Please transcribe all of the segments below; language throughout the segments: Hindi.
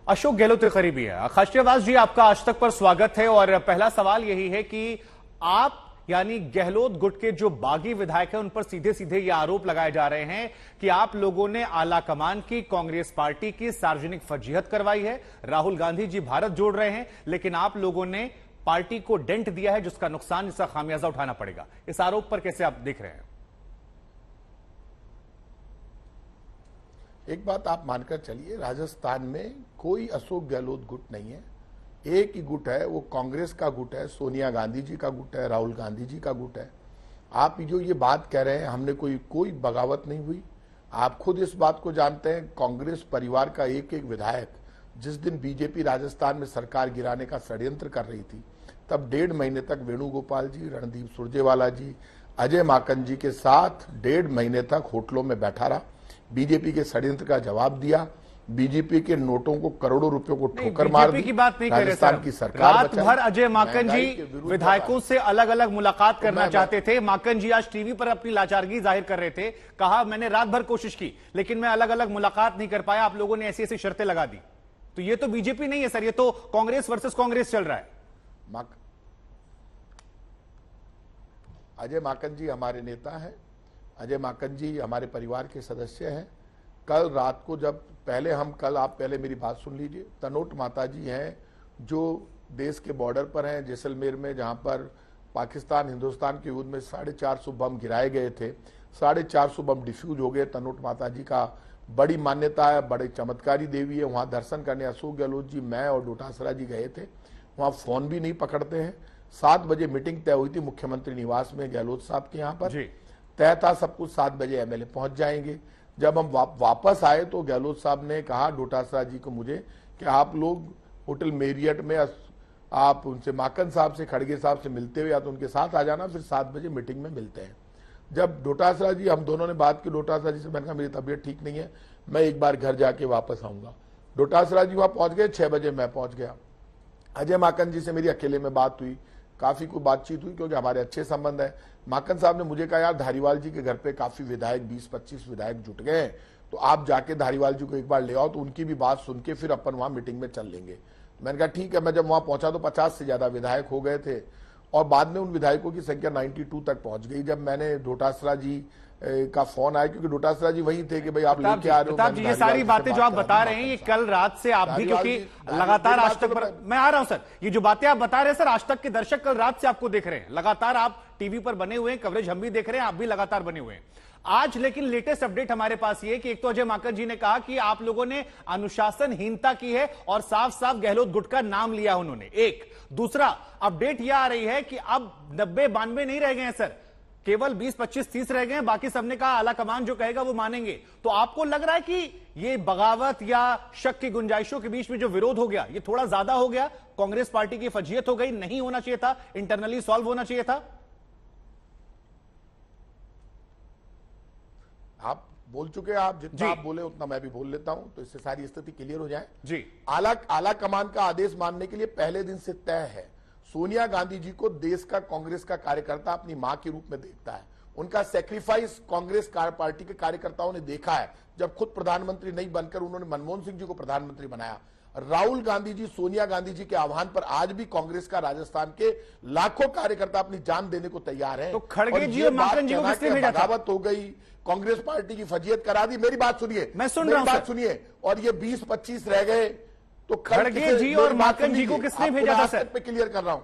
अशोक गहलोत के करीबी है। खाशियावाज जी, आपका आज तक पर स्वागत है। और पहला सवाल यही है कि आप यानी गहलोत गुट के जो बागी विधायक हैं उन पर सीधे सीधे ये आरोप लगाए जा रहे हैं कि आप लोगों ने आला कमान की, कांग्रेस पार्टी की सार्वजनिक फजीहत करवाई है। राहुल गांधी जी भारत जोड़ रहे हैं, लेकिन आप लोगों ने पार्टी को डेंट दिया है, जिसका नुकसान, जिसका खामियाजा उठाना पड़ेगा। इस आरोप पर कैसे आप देख रहे हैं? एक बात आप मानकर चलिए, राजस्थान में कोई अशोक गहलोत गुट नहीं है। एक ही गुट है, वो कांग्रेस का गुट है, सोनिया गांधी जी का गुट है, राहुल गांधी जी का गुट है। आप जो ये बात कह रहे हैं हमने कोई बगावत नहीं हुई, आप खुद इस बात को जानते हैं। कांग्रेस परिवार का एक एक विधायक जिस दिन बीजेपी राजस्थान में सरकार गिराने का षड्यंत्र कर रही थी, तब 1.5 महीने तक वेणुगोपाल जी, रणदीप सुरजेवाला जी, अजय माकन जी के साथ 1.5 महीने तक होटलों में बैठा रहा, बीजेपी के षड्यंत्र का जवाब दिया, बीजेपी के नोटों को, करोड़ों रुपयों को ठोकर मार दी। की बात नहीं कर रहे सर। की सरकार रात भर अजय माकन जी विधायकों से अलग अलग मुलाकात करना चाहते थे। माकन जी आज टीवी पर अपनी लाचारगी जाहिर कर रहे थे, कहा मैंने रात भर कोशिश की लेकिन मैं अलग अलग मुलाकात नहीं कर पाया, आप लोगों ने ऐसी ऐसी शर्तें लगा दी। तो ये तो बीजेपी नहीं है सर, ये तो कांग्रेस वर्सेस कांग्रेस चल रहा है। अजय माकन जी हमारे नेता हैं, अजय माकन जी हमारे परिवार के सदस्य हैं। कल रात को जब आप पहले मेरी बात सुन लीजिए। तनोट माता जी हैं जो देश के बॉर्डर पर हैं, जैसलमेर में, जहां पर पाकिस्तान हिंदुस्तान के युद्ध में 450 बम गिराए गए थे, 450 बम डिफ्यूज हो गए। तनोट माता जी का बड़ी मान्यता है, बड़ी चमत्कारी देवी है। वहां दर्शन करने अशोक गहलोत जी, मैं और डोटासरा जी गए थे। वहां फोन भी नहीं पकड़ते हैं। 7 बजे मीटिंग तय हुई थी मुख्यमंत्री निवास में गहलोत साहब के यहाँ पर, तय था सब कुछ, 7 बजे एमएलए पहुंच जाएंगे। जब हम वापस आए तो गहलोत साहब ने कहा डोटासरा जी को मुझे कि आप लोग होटल मेरियट में आप उनसे, माकन साहब से, खड़गे साहब से मिलते हुए या तो उनके साथ आ जाना, फिर 7 बजे मीटिंग में मिलते हैं। जब डोटासरा जी, हम दोनों ने बात की डोटासरा जी से, मैंने कहा मेरी तबीयत ठीक नहीं है, मैं एक बार घर जाके वापस आऊंगा। डोटासरा जी वहां पहुंच गए, 6 बजे मैं पहुंच गया। अजय माकन जी से मेरी अकेले में बात हुई, काफी कोई बातचीत हुई क्योंकि हमारे अच्छे संबंध है। माकन साहब ने मुझे कहा यार धारीवाल जी के घर पे काफी विधायक, 20-25 विधायक जुट गए हैं, तो आप जाके धारीवाल जी को एक बार ले आओ, तो उनकी भी बात सुन के फिर अपन वहां मीटिंग में चल लेंगे। मैंने कहा ठीक है। मैं जब वहां पहुंचा तो 50 से ज्यादा विधायक हो गए थे और बाद में उन विधायकों की संख्या 92 तक पहुंच गई। जब मैंने डोटासरा जी का फोन आया, क्योंकि डोटासरा जी वही थे कि भाई आप लेके आ रहे हो। प्रताप जी, ये सारी बातें जो आप बता रहे हैं ये कल रात से आप भी, क्योंकि लगातार आज तक पर मैं आ रहा हूं सर, ये जो बातें आप बता रहे हैं सर, आज तक के दर्शक कल रात से आपको देख रहे हैं, लगातार आप टीवी पर बने हुए हैं, कवरेज हम भी देख रहे हैं, आप भी लगातार बने हुए हैं। आज लेकिन लेटेस्ट अपडेट हमारे पास ये कि एक तो अजय माकन जी ने कहा कि आप लोगों ने अनुशासनहीनता की है और साफ साफ गहलोत गुट का नाम लिया उन्होंने। एक दूसरा अपडेट यह आ रही है कि अब 90-92 नहीं रह गए हैं सर, केवल 20-25-30 रह गए हैं, बाकी सबने कहा आला कमान जो कहेगा वो मानेंगे। तो आपको लग रहा है कि ये बगावत या शक की गुंजाइशों के बीच में जो विरोध हो गया ये थोड़ा ज्यादा हो गया, कांग्रेस पार्टी की फजीयत हो गई, नहीं होना चाहिए था, इंटरनली सॉल्व होना चाहिए था? आप बोल चुके हैं, आप जितना आप बोले उतना मैं भी बोल लेता हूं, तो इससे सारी स्थिति क्लियर हो जाए जी। आला कमान का आदेश मानने के लिए पहले दिन से तय है। सोनिया गांधी जी को देश का कांग्रेस का कार्यकर्ता अपनी मां के रूप में देखता है। उनका सेक्रीफाइस कांग्रेस पार्टी के कार्यकर्ताओं ने देखा है, जब खुद प्रधानमंत्री नहीं बनकर उन्होंने मनमोहन सिंह जी को प्रधानमंत्री बनाया। राहुल गांधी जी सोनिया गांधी जी के आह्वान पर आज भी कांग्रेस का राजस्थान के लाखों कार्यकर्ता अपनी जान देने को तैयार हैं। तो खड़गे जी और माकन जी को किसने भेजा था? बगावत हो गई, कांग्रेस पार्टी की फजीयत करा दी। मेरी बात सुनिए, मैं सुन रहा हूं, बात सुनिए। और ये 20-25 रह गए तो खड़गे जी और माकन जी को किसने भेजा था सर? पे क्लियर कर रहा हूं।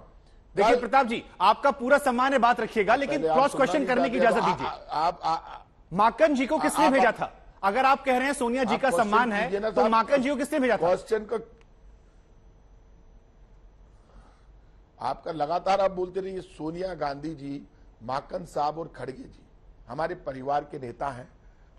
देखिए प्रताप जी, आपका पूरा सम्मान है बात रखिएगा, लेकिन क्रॉस क्वेश्चन करने की इजाजत दीजिए। माकन जी को किसने भेजा था? अगर आप कह रहे हैं सोनिया जी का सम्मान है तो माकन जी को किसने भेजा था? क्वेश्चन का आपका लगातार आप बोलते रहिए। सोनिया गांधी जी, माकन साहब और खड़गे जी हमारे परिवार के नेता हैं,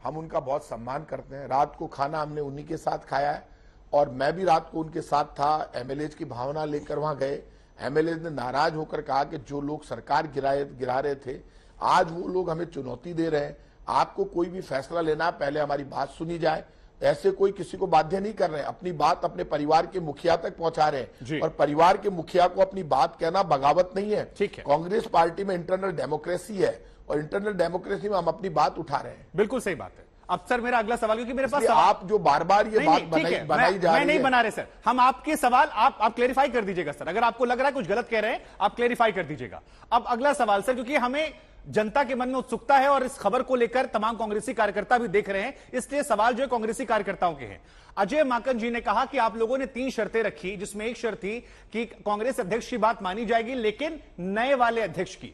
हम उनका बहुत सम्मान करते हैं। रात को खाना हमने उन्हीं के साथ खाया है और मैं भी रात को उनके साथ था। एमएलए की भावना लेकर वहां गए। एमएलए ने नाराज होकर कहा कि जो लोग सरकार गिरा रहे थे, आज वो लोग हमें चुनौती दे रहे हैं। आपको कोई भी फैसला लेना, पहले हमारी बात सुनी जाए। ऐसे कोई किसी को बाध्य नहीं कर रहे हैं, अपनी बात अपने परिवार के मुखिया तक पहुंचा रहे हैं। और परिवार के मुखिया को अपनी बात कहना बगावत नहीं है। कांग्रेस पार्टी में इंटरनल डेमोक्रेसी है और इंटरनल डेमोक्रेसी में हम अपनी बात उठा रहे हैं। बिल्कुल सही बात है। अब सर मेरा अगला सवाल, क्योंकि मेरे पास आप जो बार बार ये बात बनाई जा रही है, मैं नहीं बना रहे सर, हम आपके सवाल आप क्लेरिफाई कर दीजिएगा सर, अगर आपको लग रहा है कुछ गलत कह रहे हैं आप क्लेरिफाई कर दीजिएगा। अब अगला सवाल सर, क्योंकि हमें जनता के मन में उत्सुकता है और इस खबर को लेकर तमाम कांग्रेसी कार्यकर्ता भी देख रहे हैं, इसलिए सवाल जो है कांग्रेसी कार्यकर्ताओं के हैं। अजय माकन जी ने कहा कि आप लोगों ने 3 शर्तें रखी, जिसमें एक शर्त थी कि कांग्रेस अध्यक्ष की बात मानी जाएगी लेकिन नए वाले अध्यक्ष की।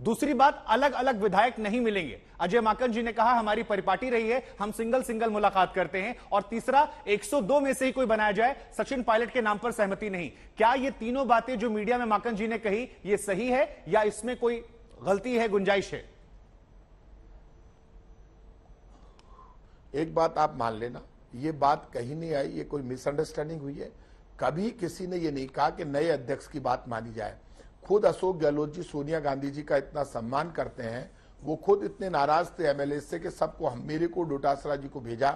दूसरी बात, अलग अलग विधायक नहीं मिलेंगे। अजय माकन जी ने कहा हमारी परिपाटी रही है, हम सिंगल मुलाकात करते हैं। और तीसरा, 102 में से ही कोई बनाया जाए, सचिन पायलट के नाम पर सहमति नहीं। क्या ये तीनों बातें जो मीडिया में माकन जी ने कही ये सही है या इसमें कोई गलती है, गुंजाइश है? एक बात आप मान लेना, ये बात कहीं नहीं आई, ये कोई मिसअंडरस्टैंडिंग हुई है। कभी किसी ने ये नहीं कहा कि नए अध्यक्ष की बात मानी जाए। खुद अशोक गहलोत जी सोनिया गांधी जी का इतना सम्मान करते हैं, वो खुद इतने नाराज थे एमएलए से कि सबको, मेरे को, डोटासरा जी को भेजा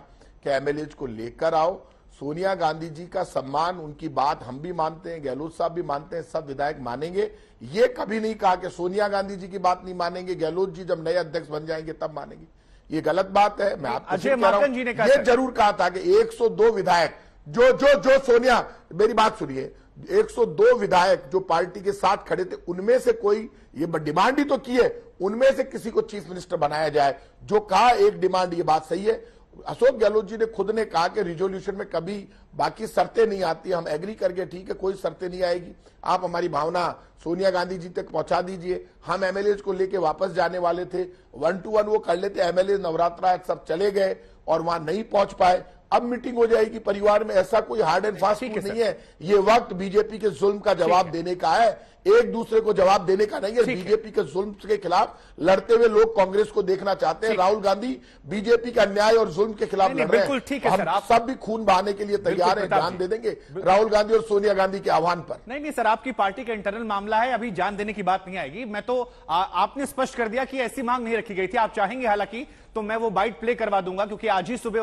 कि एमएलए को लेकर आओ। सोनिया गांधी जी का सम्मान, उनकी बात हम भी मानते हैं, गहलोत साहब भी मानते हैं, सब विधायक मानेंगे। ये कभी नहीं कहा कि सोनिया गांधी जी की बात नहीं मानेंगे, गहलोत जी जब नए अध्यक्ष बन जाएंगे तब मानेंगे। ये गलत बात है। मैं आपको अजय माकन जी ने कहा, ये जरूर कहा था कि 102 विधायक जो सोनिया, मेरी बात सुनिए, 102 विधायक जो पार्टी के साथ खड़े थे, उनमें से कोई ये डिमांड ही तो की है, उनमें से किसी को चीफ मिनिस्टर बनाया जाए। जो कहा एक डिमांड, ये बात सही है। अशोक गहलोत जी ने खुद ने कहा कि रिजोल्यूशन में कभी बाकी शर्तें नहीं आती, हम एग्री करके ठीक है कोई शर्तें नहीं आएगी, आप हमारी भावना सोनिया गांधी जी तक पहुंचा दीजिए। हम एमएलए को लेके वापस जाने वाले थे, 1 to 1 वो कर लेते, एमएलए नवरात्रा सब चले गए और वहां नहीं पहुंच पाए। अब मीटिंग हो जाएगी परिवार में, ऐसा कोई हार्ड एंड फास्ट नहीं है। ये वक्त बीजेपी के जुल्म का जवाब देने का है, एक दूसरे को जवाब देने का नहीं है। बीजेपी के जुल्म के खिलाफ लड़ते हुए लोग कांग्रेस को देखना चाहते हैं। राहुल गांधी बीजेपी का अन्याय और जुल्म के खिलाफ लड़ रहे हैं। हम सब भी खून बहाने के लिए तैयार हैं, जान दे देंगे राहुल गांधी और सोनिया गांधी के आह्वान पर। नहीं सर, आपकी पार्टी का इंटरनल मामला है, अभी जान देने की बात नहीं आएगी। मैं तो आपने स्पष्ट कर दिया कि ऐसी मांग नहीं रखी गई थी। आप चाहेंगे हालांकि तो मैं वो बाइट प्ले करवा दूंगा, क्योंकि आज ही सुबह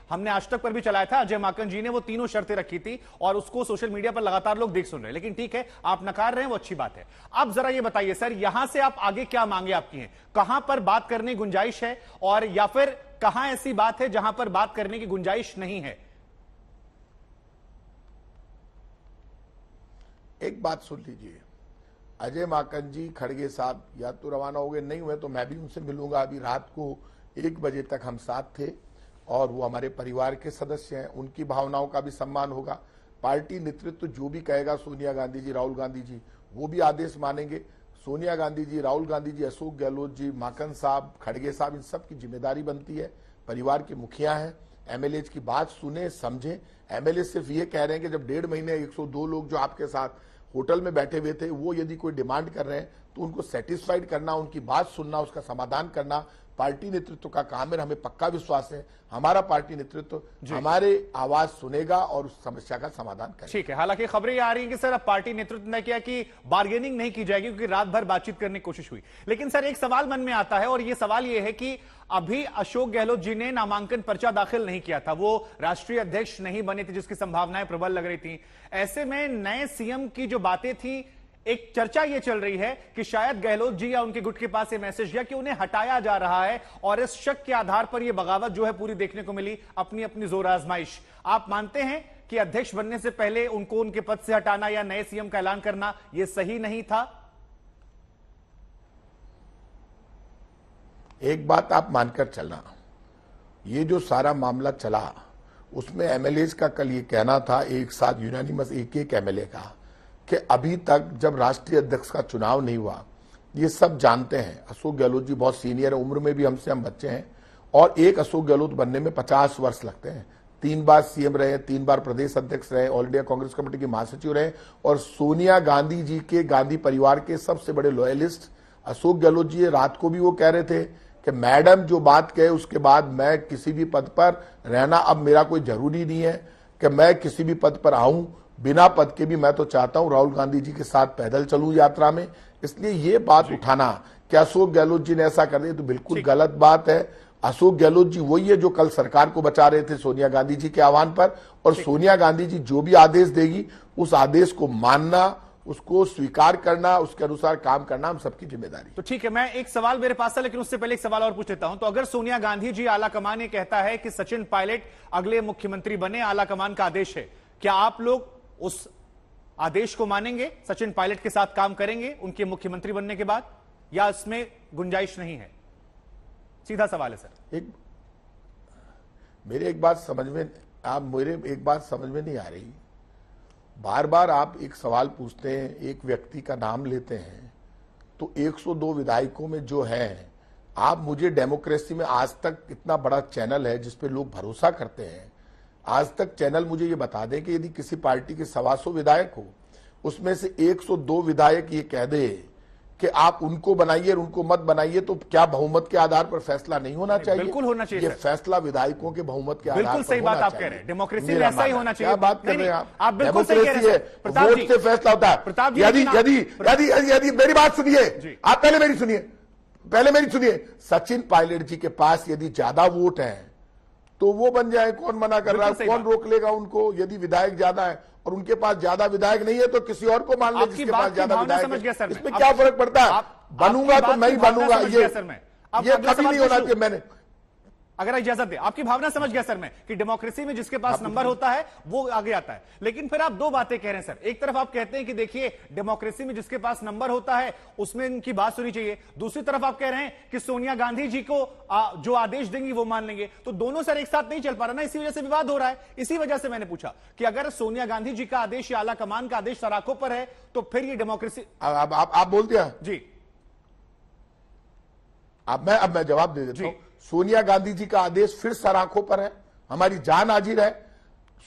हमने आज तक पर भी चलाया था, अजय माकन जी ने वो तीनों शर्तें रखी थी और उसको सोशल मीडिया पर लगातार लोग देख सुन रहे हैं। लेकिन ठीक है, आप नकार रहे हैं, वो अच्छी बात है। अब जरा ये बताइए सर, यहां से आप आगे क्या मांगे आपकी हैं, कहां पर बात करने की गुंजाइश है, और या फिर कहां ऐसी बात है जहां पर बात करने की गुंजाइश नहीं है? एक बात सुन लीजिए, अजय माकन जी खड़गे साहब या तो रवाना हो गए, नहीं हुए तो मैं भी उनसे मिलूंगा। अभी रात को 1 बजे तक हम साथ थे और वो हमारे परिवार के सदस्य हैं, उनकी भावनाओं का भी सम्मान होगा। पार्टी नेतृत्व जो भी कहेगा, सोनिया गांधी जी, राहुल गांधी जी, वो भी आदेश मानेंगे। सोनिया गांधी जी, राहुल गांधी जी, अशोक गहलोत जी, माकन साहब, खड़गे साहब, इन सब की जिम्मेदारी बनती है, परिवार के मुखिया हैं। एमएलए की बात सुने, समझे। एमएलए सिर्फ ये कह रहे हैं कि जब 1.5 महीने 102 लोग जो आपके साथ होटल में बैठे हुए थे, वो यदि कोई डिमांड कर रहे हैं तो उनको सेटिस्फाइड करना, उनकी बात सुनना, उसका समाधान करना पार्टी नेतृत्व का काम है। हमें पक्का विश्वास है हमारा पार्टी नेतृत्व हमारे आवाज सुनेगा और उस समस्या का समाधान करेगा। ठीक है, हालांकि खबरें आ रही हैं कि सर अब पार्टी नेतृत्व ने किया कि बार्गेनिंग नहीं की जाएगी, क्योंकि रात भर बातचीत करने की कोशिश हुई। लेकिन सर एक सवाल मन में आता है, और यह सवाल यह है कि अभी अशोक गहलोत जी ने नामांकन पर्चा दाखिल नहीं किया था, वो राष्ट्रीय अध्यक्ष नहीं बने थे, जिसकी संभावनाएं प्रबल लग रही थी। ऐसे में नए सीएम की जो बातें थी, एक चर्चा यह चल रही है कि शायद गहलोत जी या उनके गुट के पास यह मैसेज गया कि उन्हें हटाया जा रहा है, और इस शक के आधार पर यह बगावत जो है पूरी देखने को मिली, अपनी अपनी जोर आजमाइश। आप मानते हैं कि अध्यक्ष बनने से पहले उनको उनके पद से हटाना या नए सीएम का ऐलान करना यह सही नहीं था? एक बात आप मानकर चलना, ये जो सारा मामला चला उसमें एमएलए का कल ये कहना था, एक साथ यूनानिमस एक एमएलए का, कि अभी तक जब राष्ट्रीय अध्यक्ष का चुनाव नहीं हुआ, ये सब जानते हैं। अशोक गहलोत जी बहुत सीनियर है, उम्र में भी हमसे हम बच्चे हैं, और एक अशोक गहलोत बनने में 50 वर्ष लगते हैं। 3 बार सीएम रहे, 3 बार प्रदेश अध्यक्ष रहे, ऑल इंडिया कांग्रेस कमेटी के महासचिव रहे, और सोनिया गांधी जी के, गांधी परिवार के सबसे बड़े लॉयलिस्ट अशोक गहलोत जी। रात को भी वो कह रहे थे कि मैडम जो बात कहे उसके बाद मैं किसी भी पद पर रहना अब मेरा कोई जरूरी नहीं है कि मैं किसी भी पद पर आऊं, बिना पद के भी मैं तो चाहता हूं राहुल गांधी जी के साथ पैदल चलूं यात्रा में। इसलिए ये बात उठाना कि अशोक गहलोत जी ने ऐसा कर दिया तो बिल्कुल गलत बात है। अशोक गहलोत जी वही है जो कल सरकार को बचा रहे थे सोनिया गांधी जी के आह्वान पर, और सोनिया गांधी जी जो भी आदेश देगी उस आदेश को मानना, उसको स्वीकार करना, उसके अनुसार काम करना हम सबकी जिम्मेदारी। तो ठीक है, मैं एक सवाल मेरे पास है, लेकिन उससे पहले एक सवाल और पूछ लेता हूं। तो अगर सोनिया गांधी जी, आला कमान ये कहता है कि सचिन पायलट अगले मुख्यमंत्री बने, आला कमान का आदेश है, क्या आप लोग उस आदेश को मानेंगे, सचिन पायलट के साथ काम करेंगे उनके मुख्यमंत्री बनने के बाद, या इसमें गुंजाइश नहीं है? सीधा सवाल है सर। मेरे एक बात समझ में नहीं आ रही। बार बार आप एक सवाल पूछते हैं, एक व्यक्ति का नाम लेते हैं, तो 102 विधायकों में जो है, आप मुझे डेमोक्रेसी में आज तक इतना बड़ा चैनल है जिस पे लोग भरोसा करते हैं, आज तक चैनल मुझे ये बता दें कि यदि किसी पार्टी के 125 विधायक हो, उसमें से 102 विधायक ये कह दे कि आप उनको बनाइए और उनको मत बनाइए, तो क्या बहुमत के आधार पर फैसला नहीं होना चाहिए? बिल्कुल होना चाहिए। ये फैसला विधायकों के बहुमत के आधार पर बिल्कुल सही बात आप कह रहे हैं, डेमोक्रेसी में ऐसा ही होना चाहिए। क्या बात कर रहे हैं आप बिल्कुल सही कह रहे हैं प्रताप जी। वोट से फैसला होता प्रताप है। जी, यदि मेरी बात सुनिए, आप पहले मेरी सुनिए। सचिन पायलट जी के पास यदि ज्यादा वोट है तो वो बन जाए, कौन मना कर रहा है? कौन रोक लेगा उनको? यदि विधायक ज्यादा है और उनके पास ज्यादा विधायक नहीं है तो किसी और को मान ले जिसके पास ज्यादा विधायक है। इसमें क्या फर्क पड़ता है? बनूंगा तो मैं ही बनूंगा, ये कभी नहीं होना चाहिए। मैंने, अगर इजाजत दे, आपकी भावना समझ गया सर मैं, कि डेमोक्रेसी में जिसके पास नंबर होता है वो आगे आता है। लेकिन फिर आप दो बातें कह रहे हैं सर। एक तरफ आप कहते हैं कि देखिए डेमोक्रेसी में जिसके पास नंबर होता है उसमें इनकी बात सुनी चाहिए, दूसरी तरफ आप कह रहे हैं कि सोनिया गांधी जी को जो आदेश देंगी वो मान लेंगे। तो दोनों सर एक साथ नहीं चल पा रहा ना, इसी वजह से विवाद हो रहा है। इसी वजह से मैंने पूछा कि अगर सोनिया गांधी जी का आदेश या आला कमान का आदेश सराखों पर है तो फिर ये डेमोक्रेसी। आप बोल दिया जी। अब मैं जवाब दे देता हूं। सोनिया गांधी जी का आदेश फिर सराखों पर है, हमारी जान हाजिर है।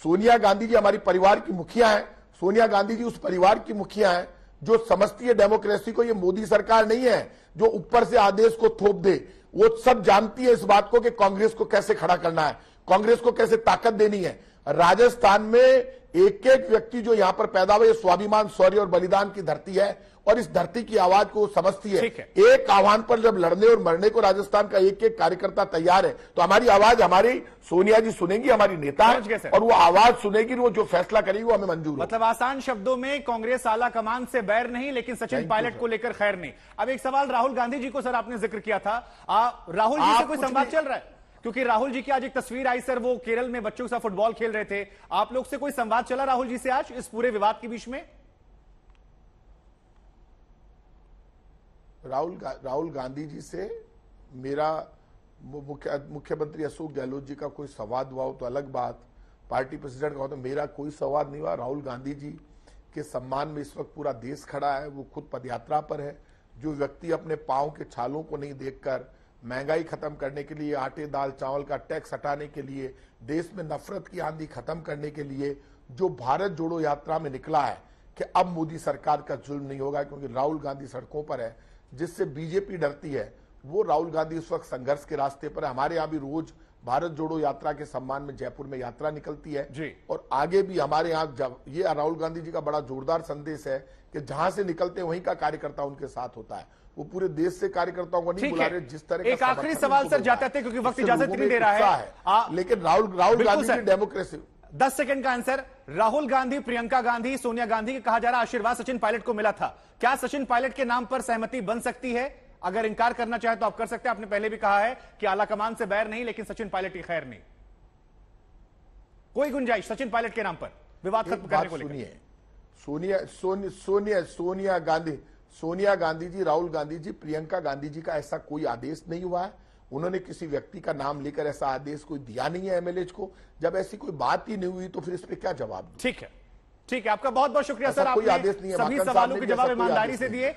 सोनिया गांधी जी हमारी परिवार की मुखिया है। सोनिया गांधी जी उस परिवार की मुखिया है जो समझती है डेमोक्रेसी को। ये मोदी सरकार नहीं है जो ऊपर से आदेश को थोप दे। वो सब जानती है इस बात को कि कांग्रेस को कैसे खड़ा करना है, कांग्रेस को कैसे ताकत देनी है। राजस्थान में एक एक व्यक्ति जो यहां पर पैदा हुआ, ये स्वाभिमान, शौर्य और बलिदान की धरती है और इस धरती की आवाज को समझती है। एक आह्वान पर जब लड़ने और मरने को राजस्थान का एक एक कार्यकर्ता तैयार है तो हमारी आवाज हमारी सोनिया जी सुनेंगी, हमारी नेता है, और वो आवाज सुनेगी, वो जो फैसला करेगी वो हमें मंजूर है। मतलब आसान शब्दों में कांग्रेस आला कमान से बैर नहीं, लेकिन सचिन पायलट को लेकर खैर नहीं। अब एक सवाल राहुल गांधी जी को सर आपने जिक्र किया था, राहुल जी से कोई संवाद चल रहा है? क्योंकि राहुल जी की आज एक तस्वीर आई सर, वो केरल में बच्चों के साथ फुटबॉल खेल रहे थे। आप लोग से कोई संवाद चला राहुल जी से आज इस पूरे विवाद के बीच में? राहुल गांधी जी से मेरा मुख्यमंत्री अशोक गहलोत जी का कोई संवाद हुआ हो तो अलग बात, पार्टी प्रेसिडेंट का हो तो मेरा कोई संवाद नहीं हुआ। राहुल गांधी जी के सम्मान में इस वक्त पूरा देश खड़ा है। वो खुद पदयात्रा पर है। जो व्यक्ति अपने पांव के छालों को नहीं देखकर महंगाई खत्म करने के लिए, आटे दाल चावल का टैक्स हटाने के लिए, देश में नफरत की आंधी खत्म करने के लिए जो भारत जोड़ो यात्रा में निकला है कि अब मोदी सरकार का जुल्म नहीं होगा, क्योंकि राहुल गांधी सड़कों पर है, जिससे बीजेपी डरती है। वो राहुल गांधी इस वक्त संघर्ष के रास्ते पर है। हमारे यहाँ भी रोज भारत जोड़ो यात्रा के सम्मान में जयपुर में यात्रा निकलती है जी। और आगे भी हमारे यहाँ जब ये राहुल गांधी जी का बड़ा जोरदार संदेश है कि जहां से निकलते हैं वहीं का कार्यकर्ता उनके साथ होता है। वो पूरे देश से कार्यकर्ताओं को नहीं बुला रहे। जिस तरह एक आखिरी सवाल सर जाते थे, क्योंकि वक्त इजाजत नहीं दे रहा है, लेकिन राहुल गांधी की डेमोक्रेसी 10 सेकंड का आंसर। राहुल गांधी, प्रियंका गांधी, सोनिया गांधी के कहा जा रहा आशीर्वाद सचिन पायलट को मिला था। क्या सचिन पायलट के नाम पर सहमति बन सकती है? अगर इंकार करना चाहे तो आप कर सकते हैं। आपने पहले भी कहा है कि आला कमान से बैर नहीं, लेकिन सचिन पायलट की खैर नहीं। कोई गुंजाइश सचिन पायलट के नाम पर विवाद खत्म करने को लेकर? सोनिया गांधी जी, राहुल गांधी जी, प्रियंका गांधी जी का ऐसा कोई आदेश नहीं हुआ है। उन्होंने किसी व्यक्ति का नाम लेकर ऐसा आदेश कोई दिया नहीं है एमएलए को। जब ऐसी कोई बात ही नहीं हुई तो फिर इस पे क्या जवाब? ठीक है, आपका बहुत बहुत शुक्रिया सर, आपने सभी सवालों के जवाब ईमानदारी से दिए।